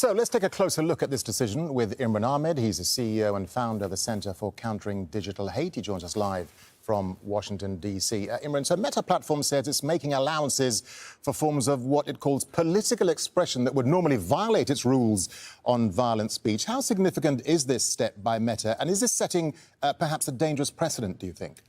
So let's take a closer look at this decision with Imran Ahmed. He's the CEO and founder of the Centre for Countering Digital Hate. He joins us live from Washington, D.C. Imran, so Meta Platform says it's making allowances for forms of what it calls political expression that would normally violate its rules on violent speech. How significant is this step by Meta, and is this setting perhaps a dangerous precedent, do you think?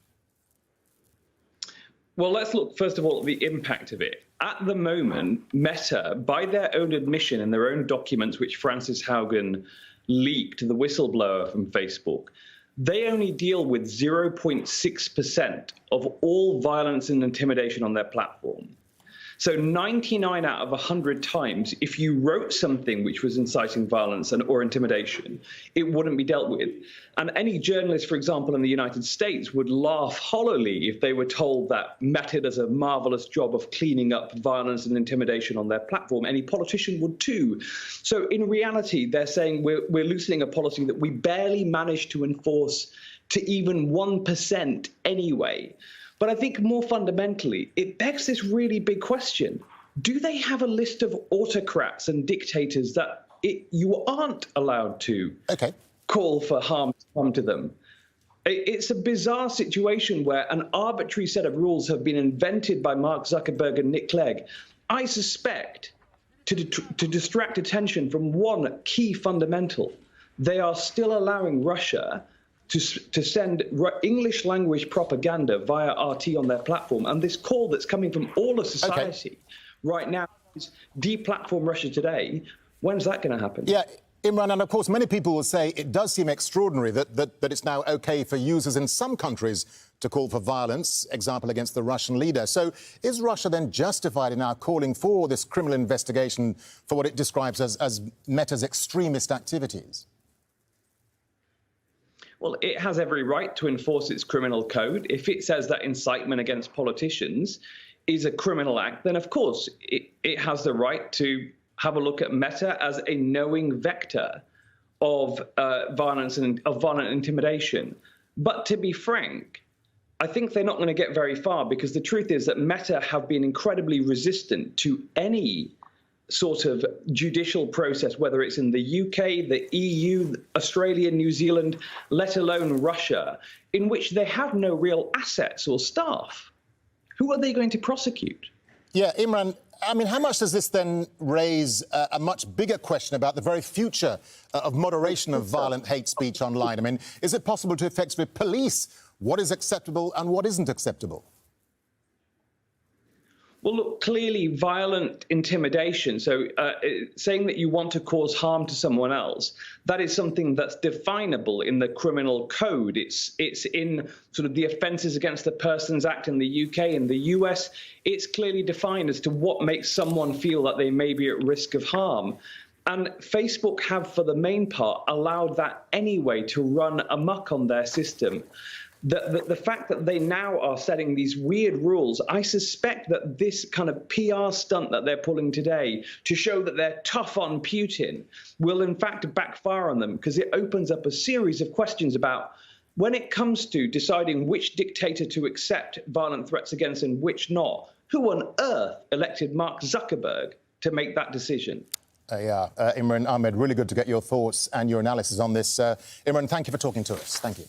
Well, let's look, first of all, at the impact of it. At the moment, Meta, by their own admission in their own documents, which Frances Haugen leaked, the whistleblower from Facebook, they only deal with 0.6% of all violence and intimidation on their platform. So 99 out of 100 times, if you wrote something which was inciting violence or intimidation, it wouldn't be dealt with. And any journalist, for example, in the United States would laugh hollowly if they were told that Meta does a marvelous job of cleaning up violence and intimidation on their platform. Any politician would too. So in reality, they're saying we're loosening a policy that we barely managed to enforce to even 1% anyway. But I think more fundamentally, it begs this really big question. Do they have a list of autocrats and dictators that you aren't allowed to call for harm to come to them? It's a bizarre situation where an arbitrary set of rules have been invented by Mark Zuckerberg and Nick Clegg, I suspect, to distract attention from one key fundamental. They are still allowing Russia to send English language propaganda via RT on their platform. And this call that's coming from all of society right now is deplatform Russia today. When's that going to happen? Yeah, Imran, and of course many people will say it does seem extraordinary that it's now OK for users in some countries to call for violence, example against the Russian leader. So is Russia then justified in now calling for this criminal investigation for what it describes as Meta's extremist activities? Well, it has every right to enforce its criminal code. If it says that incitement against politicians is a criminal act, then of course it has the right to have a look at Meta as a knowing vector of violence and of violent intimidation. But to be frank, I think they're not going to get very far, because the truth is that Meta have been incredibly resistant to any sort of judicial process, whether it's in the UK, the EU, Australia, New Zealand, let alone Russia, in which they have no real assets or staff. Who are they going to prosecute? Yeah, Imran, I mean, how much does this then raise a much bigger question about the very future of moderation of violent hate speech online? I mean, is it possible to effectively police what is acceptable and what isn't acceptable? Well, look, clearly violent intimidation, so saying that you want to cause harm to someone else, that is something that's definable in the criminal code. It's in sort of the Offences Against the Persons Act in the UK. In the US, it's clearly defined as to what makes someone feel that they may be at risk of harm. And Facebook have, for the main part, allowed that anyway to run amok on their system. The fact that they now are setting these weird rules, I suspect that this kind of PR stunt that they're pulling today to show that they're tough on Putin will in fact backfire on them, because it opens up a series of questions about when it comes to deciding which dictator to accept violent threats against and which not. Who on earth elected Mark Zuckerberg to make that decision? Imran Ahmed, really good to get your thoughts and your analysis on this. Imran, thank you for talking to us. Thank you.